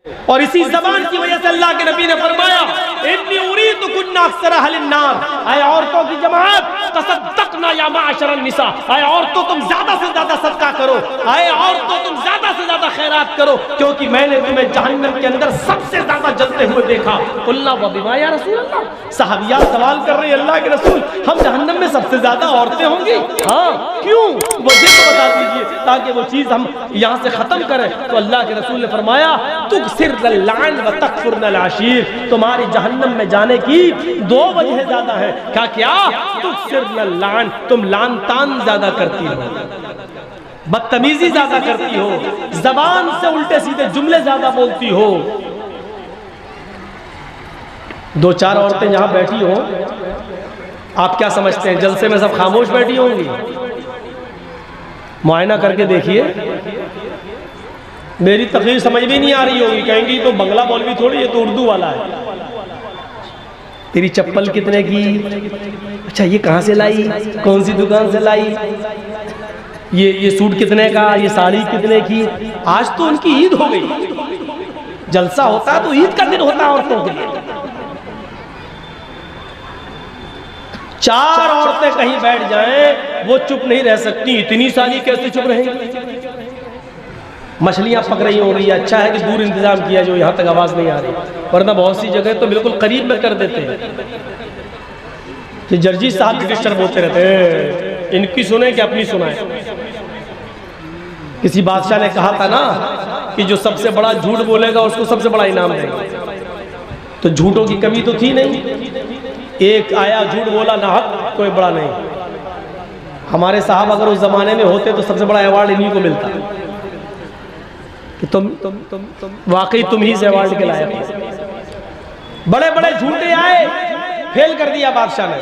اور اسی زبان کی وجہ سے اللہ کے نبی نے فرمایا انی اریدکن اکثر اہل النار، اے عورتوں کی جماعت تصدقنا یا معاشر النساء، اے عورتوں تم زیادہ سے زیادہ صدقہ کرو، اے عورتوں تم زیادہ سے زیادہ خیرات کرو، کیونکہ میں نے تمہیں جہنم کے اندر سب سے زیادہ جلتے ہوئے دیکھا۔ قلنا وبما یا رسول اللہ، صحابیات سوال کر رہے ہیں اللہ کے رسول ہم جہنم میں سب سے زیادہ عورتیں ہوں گی؟ ہاں کیوں؟ وجہ تو بتا دیجیے تاکہ وہ چیز ہم یہاں سے ختم کریں۔ تو اللہ کے رسول نے فرمایا تکثرن اللعن و تکفرن العشیر، تمہاری جہنم میں جانے کی دو وجہ زیادہ ہیں۔ کیا تکثرن اللعن، تم لعن تان زیادہ کرتی ہو، بدتمیزی زیادہ کرتی ہو، زبان سے الٹے سیدھے جملے زیادہ بولتی ہو۔ دو چار عورتیں جہاں بیٹھی ہوں آپ کیا سمجھتے ہیں جلسے میں سب خاموش بیٹھی ہوں گی؟ معائنہ کر کے دیکھیے، میری تقریر سمجھ بھی نہیں آ رہی ہوگی، کہیں گی تو بنگلہ مولوی تھوڑی، یہ تو اردو والا ہے۔ تیری چپل کتنے کی؟ اچھا یہ کہاں سے لائی؟ کون سی دکان سے لائی؟ یہ سوٹ کتنے کا؟ یہ ساڑی کتنے کی؟ آج تو ان کی عید ہو گئی، جلسہ ہوتا تو عید کا دن ہوتا عورتوں کے لیے۔ چار عورتیں کہیں بیٹھ جائیں وہ چپ نہیں رہ سکتی، اتنی ساری کیسے چپ رہیں گی؟ مچھلیاں پک رہی ہوں گی، اچھا ہے کہ دور انتظام کیا جو یہاں تک آواز نہیں آ رہی، ورنہ بہت سی جگہ تو بالکل قریب میں کر دیتے ہیں کہ جرجی صاحب بھی ڈسٹرب ہوتے رہتے ہیں، ان کی سنیں کہ اپنی سنائیں۔ کسی بادشاہ نے کہا تھا نا کہ جو سب سے بڑا جھوٹ بولے گا اس کو سب سے بڑا انعام دے گا، تو جھوٹوں کی کمی تو تھی نہیں، ایک آیا جھوٹ بولا نہ حق، کوئی بڑا نہیں۔ ہمارے صاحب اگر اس زمانے میں ہوتے تو سب سے بڑا ایوارڈ انہی کو ملتا کہ تم واقعی تم ہی سے ایوارڈ کے لائق ہو۔ بڑے بڑے جھوٹے آئے، فیل کر دیا بادشاہ نے،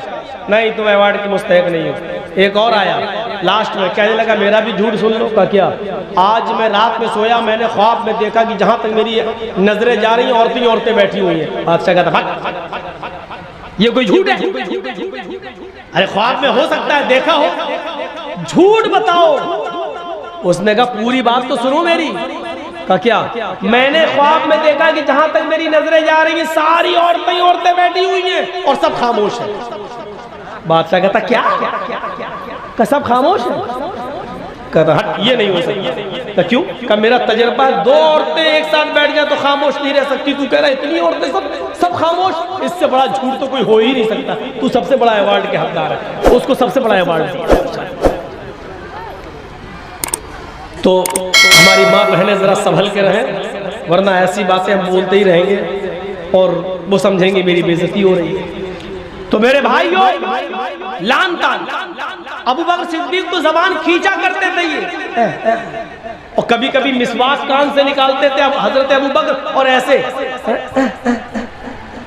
نہیں تم ایوارڈ کی مستحق نہیں ہو۔ ایک اور آیا لاسٹ میں، کہنے لگا میرا بھی جھوٹ سن لو۔ کا کیا؟ آج میں رات میں سویا، میں نے خواب میں دیکھا کہ جہاں تک میری نظریں جا رہی ہیں عورتیں بیٹھی ہوئی ہیں۔ بادشاہ کہتا بھگ، یہ کوئی جھوٹ ہے؟ ارے خواب میں ہو سکتا ہے دیکھا ہو، جھوٹ بتاؤ۔ اس نے کہا پوری بات تو سنو میری۔ کہا کیا؟ میں نے خواب میں دیکھا کہ جہاں تک میری نظریں جا رہی ہیں ساری عورتیں بیٹھی ہوئی ہیں اور سب خاموش ہیں۔ بادشاہ کہتا کیا؟ کہ سب خاموش ہیں؟ کہتا ہٹ یہ نہیں ہو سکتا۔ کہ کیوں؟ کہ میرا تجربہ ہے، دو عورتیں ایک ساتھ بیٹھ جائیں تو خاموش نہیں رہ سکتی، تو کہہ رہا ہے اتنی عورتیں سب خاموش، اس سے بڑا جھوٹ تو کوئی ہو ہی نہیں سکتا، تو سب سے بڑا ایوارڈ کے حقدار ہے۔ اس کو سب سے بڑا ایوارڈ دیا۔ تو ہماری ماں بہنیں ذرا سنبھل کے رہیں، ورنہ ایسی باتیں ہم بولتے ہی رہیں گے اور وہ سمجھیں گے میری بے عزتی ہو رہی ہے۔ تو میرے بھائیوں، لعن تان، ابو بکر صدیق تو زبان کھینچا کرتے تھے یہ، اور کبھی کبھی مسواک کان سے نکالتے تھے حضرت ابو بکر اور ایسے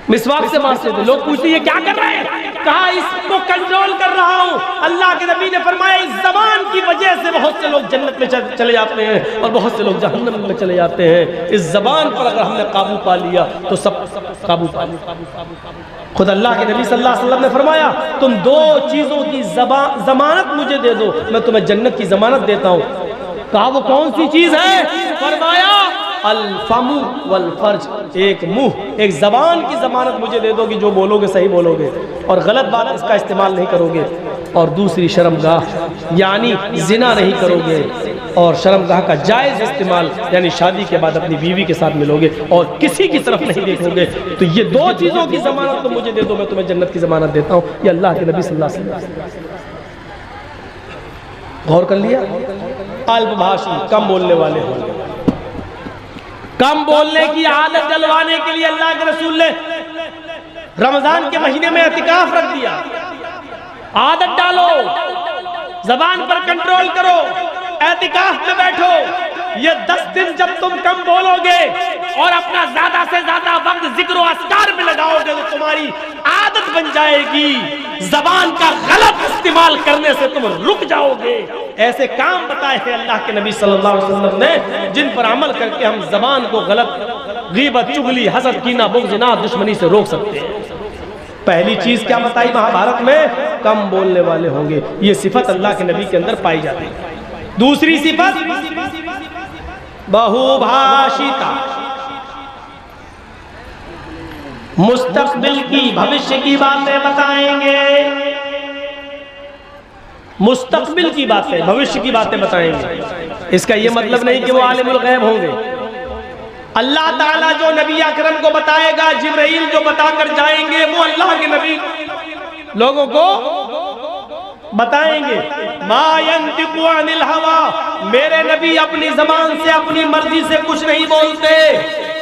مسواک سے مارتے تھے۔ لوگ پوچھتے یہ کیا کر رہے ہیں؟ کہا اس کو کنٹرول کر رہا ہوں۔ اللہ کے نبی نے فرمایا اس زبان کی وجہ سے بہت سے لوگ جنت میں چلے جاتے ہیں اور بہت سے لوگ جہنم میں چلے جاتے ہیں۔ اس زبان پر اگر ہم نے قابو پا لیا تو سب قابو پا لیا۔ خود اللہ کے نبی صلی اللہ علیہ وسلم نے فرمایا تم دو چیزوں کی ضمانت مجھے دے دو، میں تمہیں جنت کی ضمانت دیتا ہوں۔ کہا وہ کون سی چیز ہے؟ فرمایا الفم والفرج، ایک منہ ایک زبان کی ضمانت مجھے دے دو کہ جو بولو گے صحیح بولو گے اور غلط بات اس کا استعمال نہیں کرو گے، اور دوسری شرمگاہ یعنی زنا نہیں کرو گے، اور شرمگاہ کا جائز استعمال یعنی شادی کے بعد اپنی بیوی کے ساتھ ملو گے اور کسی کی طرف نہیں دیکھو گے۔ تو یہ دو چیزوں کی ضمانت تو مجھے دے دو، میں تمہیں جنت کی ضمانت دیتا ہوں۔ یہ اللہ کے نبی صلی اللہ علیہ وسلم۔ غور کر لیا؟ الپ بھاشی، کم بولنے والے ہوں، کم بولنے کی عادت ڈلوانے کے لیے اللہ کے رسول نے رمضان کے مہینے میں اعتکاف رکھ دیا۔ عادت ڈالو، زبان پر کنٹرول کرو، اعتکاف میں بیٹھو۔ یہ 10 دن جب تم کم بولو گے اور اپنا زیادہ سے زیادہ وقت ذکر و اذکار میں لگاؤ گے تو تمہاری عادت بن جائے گی، زبان کا غلط استعمال کرنے سے تم رک جاؤ گے۔ ایسے کام بتائے ہیں اللہ کے نبی صلی اللہ علیہ وسلم نے جن پر عمل کر کے ہم زبان کو غلط غیبت، چغلی، حسد، کینہ، بغض، عناد، دشمنی سے روک سکتے ہیں۔ پہلی چیز کیا بتائی مہابھارت میں؟ کم بولنے والے ہوں گے۔ یہ صفت اللہ کے نبی کے اندر پائی جاتی ہے۔ دوسری صفت بہو بھاشیتا، مستقبل کی بھوشیہ کی باتیں بتائیں گے، مستقبل کی باتیں، بھوشیہ کی باتیں بتائیں گے۔ اس کا یہ مطلب نہیں کہ وہ عالم الغیب ہوں گے۔ اللہ تعالیٰ جو نبی اکرم کو بتائے گا، جبرائیل جو بتا کر جائیں گے، وہ اللہ کے نبی لوگوں کو بتائیں گے۔ ما ينطق عن الهوى، میرے نبی اپنی زبان سے اپنی مرضی سے کچھ نہیں بولتے۔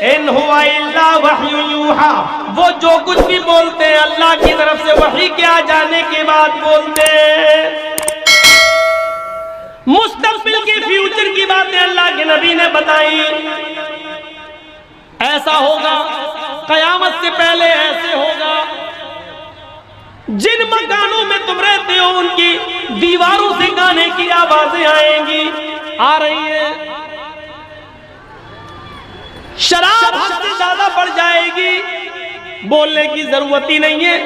ان هو الا وحی یوحی، وہ جو کچھ بھی بولتے ہیں اللہ کی طرف سے وحی کے آ جانے کے بعد بولتے ہیں۔ مستقبل کی فیوچر کی باتیں اللہ کے نبی نے بتائی، ایسا ہوگا، قیامت سے پہلے ایسے ہوگا، جن مکانوں میں تم رہتے ہو ان کی دیواروں سے گانے کی آوازیں آئیں گی، آ رہی ہیں، شراب حد سے زیادہ بڑھ جائے گی، بولنے کی ضرورت ہی نہیں ہے۔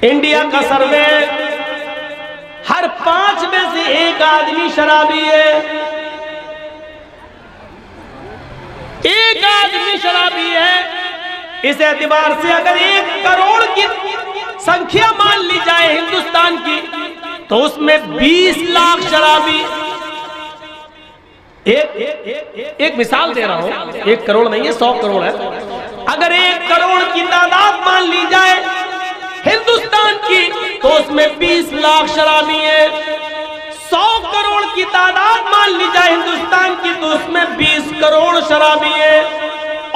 انڈیا کا سروے ہر 5 میں سے 1 آدمی شرابی ہے، 1 آدمی شرابی ہے۔ اس اعتبار سے اگر 1 کروڑ کی سنکھیا مان لی جائے ہندوستان کی تو اس میں 20 لاکھ شرابی، ایک مثال دے رہا ہوں، 1 کروڑ نہیں ہے، 100 کروڑ ہے۔ اگر 1 کروڑ کی تعداد مان لی جائے ہندوستان کی تو اس میں 20 لاکھ شرابی ہیں۔ 100 کروڑ کی تعداد مان لی جائے ہندوستان کی تو اس میں 20 کروڑ شرابی ہیں،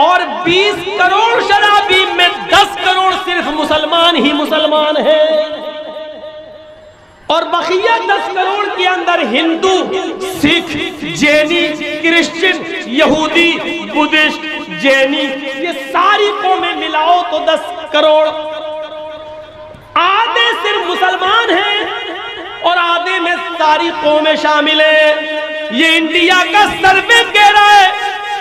اور 20 کروڑ شرابی میں 10 کروڑ صرف مسلمان ہی مسلمان ہیں، اور بقیہ 10 کروڑ کے اندر ہندو، سکھ، جینی، کرسچن، یہودی، بدھسٹ، جینی، یہ ساری قومیں ملاؤ تو 10 کروڑ۔ آدھے صرف مسلمان ہیں اور آدھے میں ساری قومیں شامل ہیں۔ یہ انڈیا کا سروے کہہ رہا ہے،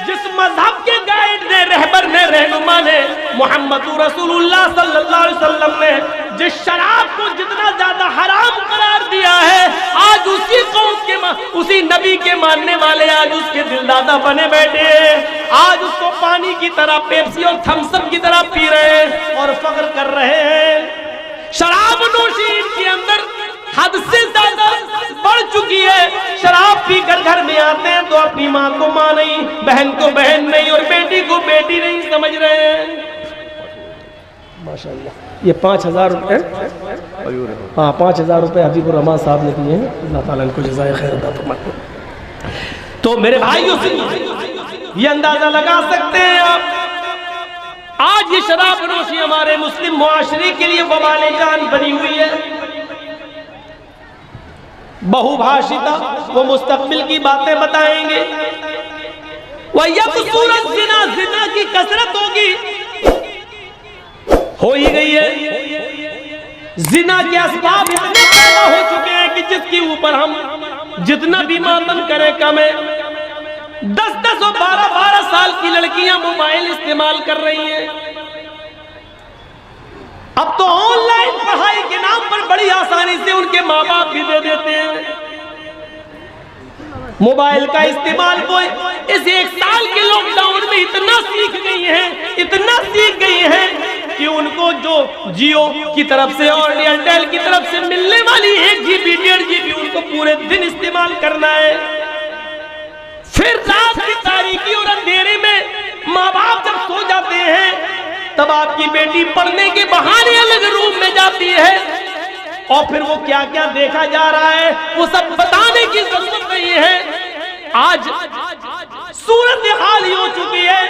جس مذہب کے گائیڈ نے، رہبر نے، رہنما نے، محمد رسول اللہ صلی اللہ علیہ وسلم نے جس شراب کو جتنا زیادہ حرام قرار دیا ہے، آج اسی قوم کے اسی نبی کے ماننے والے آج اس کے دل دادا بنے بیٹھے ہیں، آج اس کو پانی کی طرح، پیپسی اور تھمس اپ کی طرح پی رہے ہیں اور فخر کر رہے ہیں۔ شراب نوشی ان کے اندر حد سے زیادہ بڑھ چکی ہے۔ شراب پی کر گھر میں آتے ہیں تو اپنی ماں کو ماں نہیں، بہن کو بہن نہیں، اور بیٹی کو بیٹی نہیں سمجھ رہے ہیں۔ ماشاءاللہ یہ 5000 روپے، ہاں 5000 روپے حبیب الرحمان صاحب نے دیے ہیں، اللہ تعالیٰ ان کو جزائے خیر عطا فرمائے۔ تو میرے بھائیوں سے یہ اندازہ لگا سکتے ہیں آپ، آج یہ شراب نوشی ہمارے مسلم معاشرے کے لیے وبال جان بنی ہوئی ہے۔ بہو بھاشتا، وہ مستقبل کی باتیں بتائیں گے۔ وَيَكْثُرَ الزِّنَا، زنا کی کثرت ہوگی، ہو ہی گئی ہے۔ زنا کے اسباب اتنے پیدا ہو چکے ہیں کہ جس کے اوپر ہم جتنا بھی ماتم کریں کم ہے۔ 10 اور 12 سال کی لڑکیاں موبائل استعمال کر رہی ہیں۔ اب تو آن لائن پڑھائی کے نام پر بڑی آسانی سے ان کے ماں باپ بھی دے دیتے ہیں۔ موبائل کا استعمال وہ اس 1 سال کے لاک ڈاؤن میں اتنا سیکھ گئی ہیں، اتنا سیکھ گئی ہیں کہ ان کو جو جیو کی طرف سے اور ایئرٹیل کی طرف سے ملنے والی 1 GB 1.5 GB ان کو پورے دن استعمال کرنا ہے۔ پھر رات کی تاریکی اور اندھیرے میں ماں باپ جب سو جاتے ہیں تب آپ کی بیٹی پڑھنے کے بہانے الگ روم میں جاتی ہے، اور پھر وہ کیا کیا دیکھا جا رہا ہے وہ سب بتانے کی ضرورت نہیں ہے۔ آج صورتحال یہ ہو چکی ہے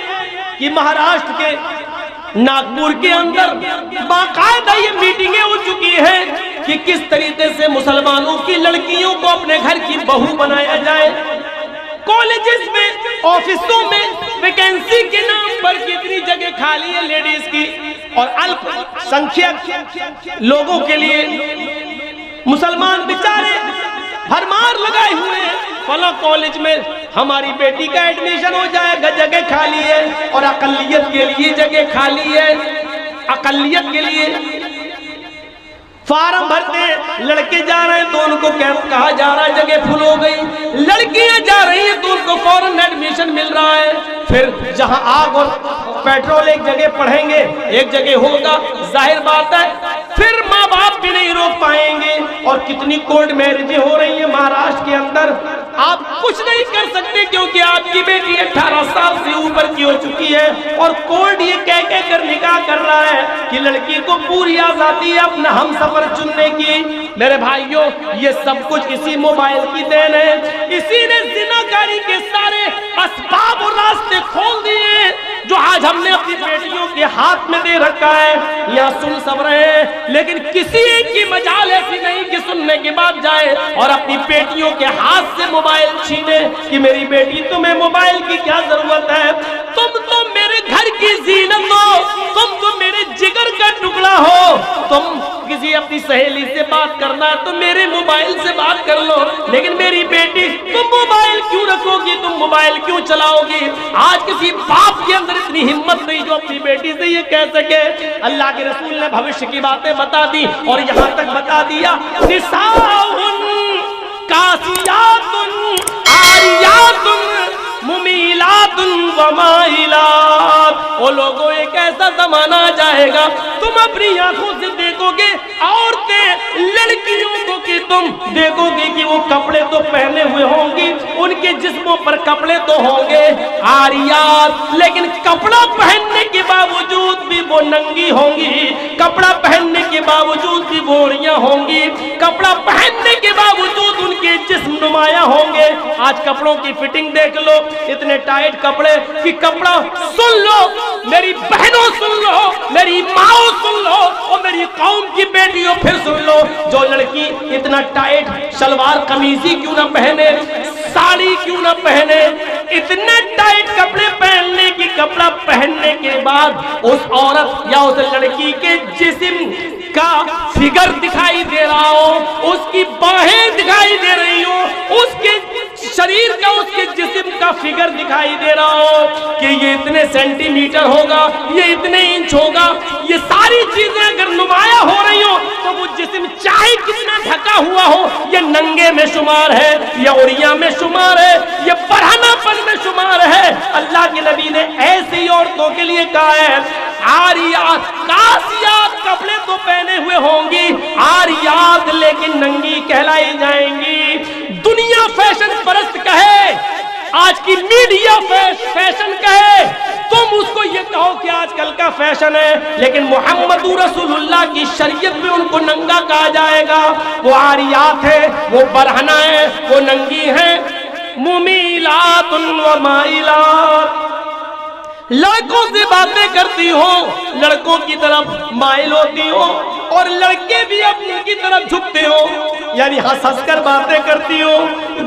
کہ مہاراشٹر کے ناگپور کے اندر باقاعدہ یہ میٹنگیں ہو چکی ہیں کہ کس طریقے سے مسلمانوں کی لڑکیوں کو اپنے گھر کی بہو بنایا جائے۔ کالجز میں، آفسوں میں ویکینسی کے نام پر کتنی جگہ خالی ہے لیڈیز کی، اور الپ سنکھیک لوگوں کے لیے مسلمان بیچارے بھرمار لگائے ہوئے ہیں۔ فلاں کالج میں ہماری بیٹی کا ایڈمیشن ہو جائے گا، جگہ خالی ہے، اور اقلیت کے لیے جگہ خالی ہے، اقلیت کے لیے۔ فارم بھرتے ہیں، لڑکے جا رہے ہیں تو ان کو کہا جا رہا ہے جگہ فل ہو گئی، لڑکیاں جا رہی ہیں تو ان کو فوراً ایڈمیشن مل رہا ہے۔ پھر جہاں آگ اور پیٹرول ایک جگہ پڑھیں گے، ایک جگہ ہوگا، ظاہر بات ہے پھر ماں باپ بھی نہیں روک پائیں گے۔ اور کتنی کورٹ میرجیں ہو رہی ہیں مہاراشٹر کے اندر، آپ کچھ نہیں کر سکتے کیونکہ آپ کی بیٹی 18 سال سے اوپر کی ہو چکی ہے، اور کورٹ یہ کہہ کر نکاح کر رہا ہے کہ لڑکی کو پوری آزادی ہے اپنا ہم سفر چننے کی۔ میرے بھائیوں، یہ سب کچھ اسی موبائل کی دین ہے، اسی نے زناکاری کے سارے اسباب اور راستے کھول دیے جو آج ہم نے اپنی بیٹیوں کے ہاتھ میں دے رکھا ہے۔ یہاں سن سب رہے ہیں لیکن کسی ایک کی مجال ایسی نہیں کہ سننے کے بعد جائے اور اپنی بیٹیوں کے ہاتھ سے موبائل چھینے کہ میری بیٹی تمہیں موبائل کی کیا ضرورت ہے، تم تو میرے گھر کی زینت ہو، تم تو میرے جگر کا ٹکڑا ہو، تم کسی اپنی سہیلی سے بات کرنا ہے تو میرے موبائل سے بات کر لو، لیکن میری بیٹی تم موبائل کیوں رکھو گی، تم موبائل کیوں چلاؤ گی؟ آج کسی باپ کے اندر اتنی ہمت نہیں جو اپنی بیٹی سے یہ کہہ سکے۔ اللہ کے رسول نے بھوشیہ کی باتیں بتا دی اور یہاں تک بتا دیا، نساؤن کاسیات عاریات ممیلات ومائلات۔ او لوگوں، ایک ایسا زمانہ آ جائے گا تم اپنی آنکھوں سے دیکھو گے عورتیں لڑکیوں کو کہ تم دیکھو گے کہ وہ کپڑے تو پہنے ہوئے ہوں گی، ان کے جسموں پر کپڑے تو ہوں گے عاریات، لیکن کپڑا پہننے کے باوجود بھی وہ ننگی ہوں گی، کپڑا پہننے کے باوجود بھی بوریاں ہوں گی، کپڑا پہننے کے باوجود ان کے جسم نمایاں ہوں گے۔ آج کپڑوں کی فٹنگ دیکھ لو، اتنے ٹائٹ کپڑے کہ کپڑا، سن لو میری بہنوں، سن لو میری ماؤں، سن لو اور میری قوم کی بیٹیوں پھر سن لو، جو لڑکی اتنا ٹائٹ شلوار قمیضی کیوں نہ پہنے، ساڑی کیوں نہ پہنے، اتنے ٹائٹ کپڑے پہننے کی، کپڑا پہننے کے بعد اس عورت یا اس لڑکی کے جسم کا فگر دکھائی دے رہا ہو، اس کی باہیں دکھائی دے رہی ہو، اس کے شریر کا، اس کے جسم کا فگر دکھائی دے رہا ہو کہ یہ اتنے سینٹی میٹر ہوگا، یہ اتنے انچ ہوگا، یہ ساری چیزیں اگر نمایاں ہو رہی ہو تو وہ جسم چاہے کتنا ڈھکا ہوا ہو، یہ ننگے میں شمار ہے، یہ عریاں میں شمار ہے، یہ برہنہ پن میں شمار ہے۔ اللہ کے نبی نے ایسی عورتوں کے لیے کہا ہے عاریات، کاسیات، کپڑے تو پہنے ہوئے ہوں گی، عاریات لیکن ننگی کہلائی جائیں گی۔ دنیا فیشن پرست کہے، آج کی میڈیا فیشن کہے، تم اس کو یہ کہو کہ آج کل کا فیشن ہے، لیکن محمد رسول اللہ کی شریعت میں ان کو ننگا کہا جائے گا۔ وہ عاریات ہے، وہ برہنہ ہے، وہ ننگی ہے۔ ممیلات و مائلات، لڑکوں سے باتیں کرتی ہو، لڑکوں کی طرف مائل ہوتی ہو، اور لڑکے بھی اپنی کی طرف جھکتے ہو، یعنی ہنس ہنس کر باتیں کرتی ہو،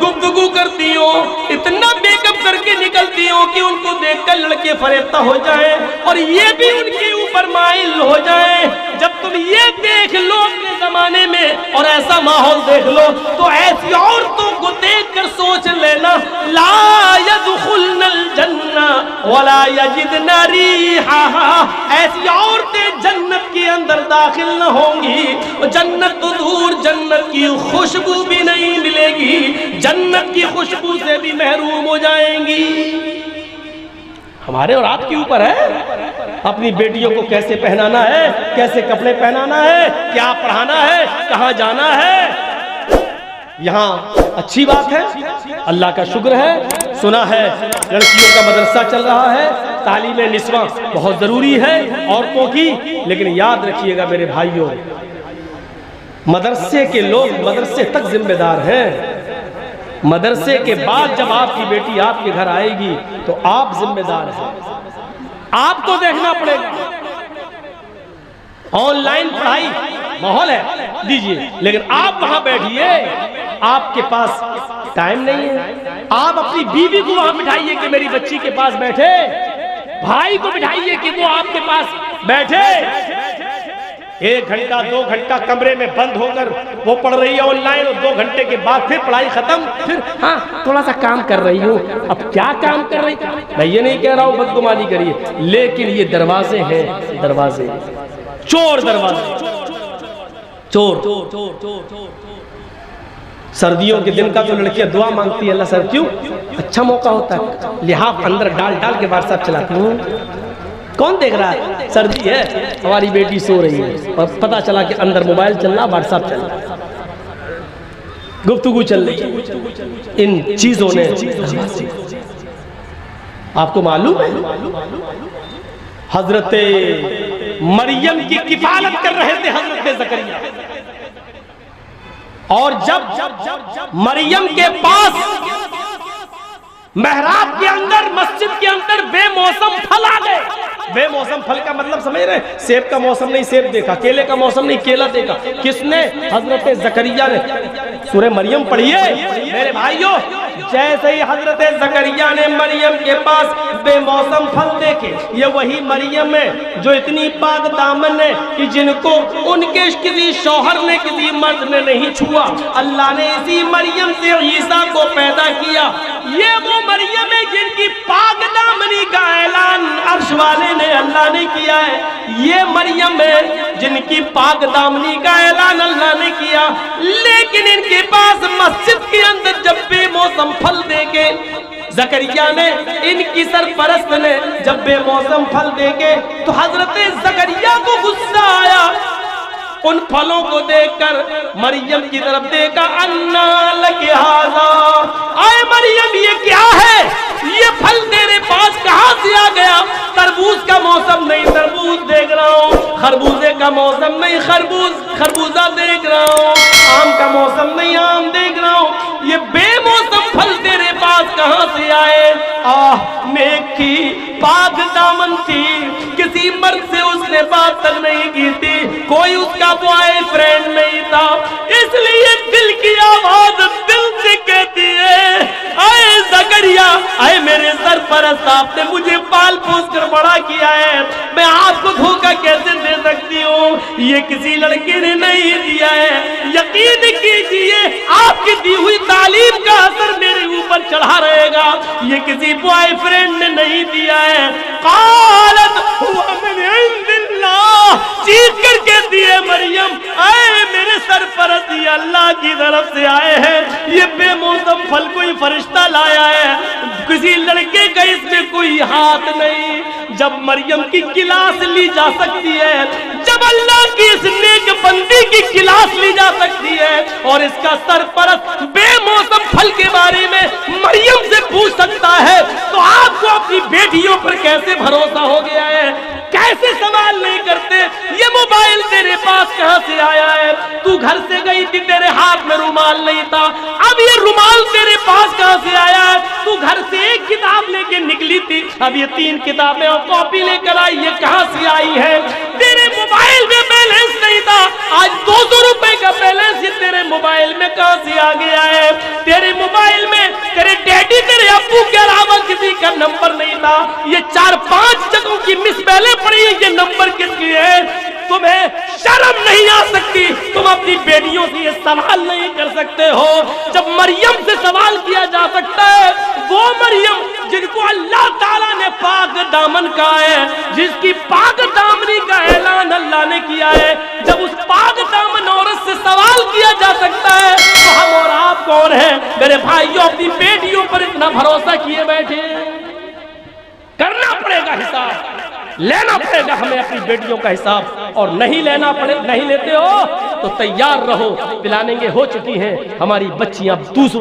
گفتگو کرتی ہو، اتنا میک اپ کر کے نکلتی ہو کہ ان کو دیکھ کر لڑکے فریفتہ ہو جائیں اور یہ بھی ان کے اوپر مائل ہو جائیں۔ جب تم یہ دیکھ لو اپنے زمانے میں اور ایسا ماحول دیکھ لو تو ایسی عورتوں کو دیکھ کر سوچ لینا، لا يدخلن الجنہ ولا یجدن ریحہا، ایسی عورتیں جنت کے اندر داخل نہ ہوں گی، جنت تو دور، جنت کی خوشبو بھی نہیں ملے گی، جنت کی خوشبو سے بھی محروم ہو جائیں گی۔ ہمارے اور آپ کے اوپر ہے اپنی بیٹیوں کو کیسے پہنانا ہے، کیسے کپڑے پہنانا ہے، کیا پڑھانا ہے، کہاں جانا ہے۔ یہاں اچھی بات ہے، اللہ کا شکر ہے، سنا ہے لڑکیوں کا مدرسہ چل رہا ہے، تعلیم نسواں بہت ضروری ہے عورتوں کی، لیکن یاد رکھیے گا میرے بھائیوں، مدرسے کے لوگ مدرسے تک ذمہ دار ہیں۔ مدرسے کے بعد جب آپ کی بیٹی آپ کے گھر آئے گی تو آپ ذمہ دار ہیں، آپ کو دیکھنا پڑے گا۔ آن لائن پڑھائی ماحول ہے دیجئے، لیکن آپ وہاں بیٹھیے، آپ کے پاس ٹائم نہیں ہے۔ آپ اپنی بیوی کو وہاں بٹھائیے کہ میری بچی کے پاس بیٹھے، بھائی کو بٹھائیے کہ وہ آپ کے پاس بیٹھے، 1 گھنٹہ 2 گھنٹہ کمرے میں بند ہو کر وہ پڑھ رہی ہے آن لائن، اور 2 گھنٹے کے بعد پھر پڑھائی ختم، پھر ہاں تھوڑا سا کام کر رہی ہوں۔ اب کیا کام کر رہی؟ میں یہ نہیں کہہ رہا ہوں بدگمانی کریے، لیکن یہ دروازے ہیں، دروازے چور دروازے، چور. سردیوں کے دن کا تو لڑکیاں دعا مانگتی ہے اللہ سر کیوں اچھا موقع ہوتا ہے, لحاف اندر ڈال ڈال کے واٹس ایپ چلاتی ہوں. کون دیکھ رہا ہے؟ سردی ہے, ہماری بیٹی سو رہی ہے اور پتا چلا کہ اندر موبائل چل رہا, واٹس ایپ چل رہا, گفتگو چل رہی. ان چیزوں نے آپ کو معلوم ہے حضرت مریم کی کفالت کر رہے تھے حضرت زکریا, اور جب مریم کے پاس محراب کے اندر مسجد کے اندر بے موسم پھل آ گئے. بے موسم پھل کا مطلب سمجھ رہے ہیں؟ سیب کا موسم نہیں سیب دیکھا, کیلے کا موسم نہیں کیلا دیکھا. کس نے؟ حضرت زکریا نے. سورہ مریم پڑھیے میرے بھائیوں. جیسے ہی حضرت زکریا نے مریم کے پاس بے موسم پھل دیکھے, یہ وہی مریم ہے جو اتنی پاک دامن ہے کہ جن کو ان کے کسی شوہر نے کسی مرد نے نہیں چھوا. اللہ نے اسی مریم سے عیسیٰ کو پیدا کیا. یہ وہ مریم ہے جن کی پاک دامنی کا اعلان عرش والے نے اللہ نے کیا ہے. یہ مریم ہے جن کی پاک دامنی کا اعلان اللہ نے کیا, لیکن ان کے پاس مسجد کے اندر جب بے موسم پھل دیکھے زکریا نے, ان کی سرپرست نے جب بے موسم پھل دیکھے تو حضرت زکریا کو غصہ آیا. ان پھلوں کو دیکھ کر مریم کی طرف دیکھا, انا لک ھذا, اے مریم یہ کیا ہے, یہ پھل تیرے پاس کہاں سے آ گیا؟ تربوز کا موسم نہیں تربوز دیکھ رہا ہوں, خربوزے کا موسم نہیں خربوزہ دیکھ رہا ہوں, آم کا موسم نہیں آم دیکھ رہا ہوں, یہ بے موسم پھل تیرے پاس کہاں سے آئے؟ نیک تھی, پاک دامن تھی, کسی مرد سے اس نے بات تک نہیں کی تھی, کوئی اس کا بوائے فرینڈ نہیں تھا, اس لیے دل کی آواز دل سے کہتی ہے, اے زکریا, اے میرے سرپرست, آپ نے مجھے پال پوس کر بڑا کیا ہے, میں آپ کو دھوکہ کیسے دے سکتی ہوں؟ یہ کسی لڑکے نے نہیں دیا ہے. یقین کیجئے آپ کی دی ہوئی تعلیم کا اثر میرے اوپر چڑھا رہے گا, یہ کسی بوائے فرینڈ نے نہیں دیا ہے. قالت هو من عند اللہ, چیخ کر کہتی ہے مریم, اے میرے سرپرست, یہ اللہ کی طرف سے آئے ہیں, یہ بے موسم پھل کوئی فرشتہ لایا ہے, کسی لڑکے کا اس میں کوئی ہاتھ نہیں. جب مریم کی کلاس لی جا سکتی ہے, جب اللہ کی اس نیک بندی کی کلاس لی جا سکتی ہے, اور اس کا سرپرست بے موسم پھل کے بارے میں مریم سے پوچھ سکتا ہے, تو آپ کو اپنی بیٹیوں پر کیسے بھروسہ ہو گیا ہے؟ کیسے سوال نہیں کرتے؟ یہ موبائل تیرے پاس کہاں سے آیا ہے؟ تو گھر سے گئی تھی, تیرے ہاتھ میں رومال نہیں تھا, اب یہ رومال تیرے پاس کہاں سے آیا ہے؟ تو گھر سے ایک کتاب لے کے نکلی تھی, اب یہ 3 کتابیں اور کاپی لے کر آئی, یہ کہاں سے آئی ہے؟ تیرے موبائل میں بیلنس نہیں تھا, آج 200 روپے کا بیلنس یہ تیرے موبائل میں کہاں سے آ گیا ہے؟ تیرے موبائل میں تیرے ڈیڈی تیرے ابو کے علاوہ کسی کا نمبر نہیں تھا, یہ 4-5 جگہوں کی مس پہلے پڑی, یہ نمبر کس کی ہے؟ تمہیں شرم نہیں آ سکتی؟ تم اپنی بیٹیوں سے یہ سوال نہیں کر سکتے ہو؟ جب مریم سے سوال کیا جا سکتا ہے, وہ مریم جن کو اللہ تعالیٰ نے پاک دامن کہا ہے, جس کی پاک دامنی کا اعلان اللہ نے کیا ہے, جب اس پاک دامن عورت سے سوال کیا جا سکتا ہے, تو ہم اور آپ کون ہیں؟ میرے بھائیوں, اپنی بیٹیوں پر اتنا بھروسہ کیے بیٹھے, کرنا پڑے گا حساب, لینا پڑے گا ہمیں اپنی بیٹیوں کا حساب, اور نہیں لیتے ہو تو تیار رہو, پلانے ہو چکی ہیں ہماری بچیاں دوسروں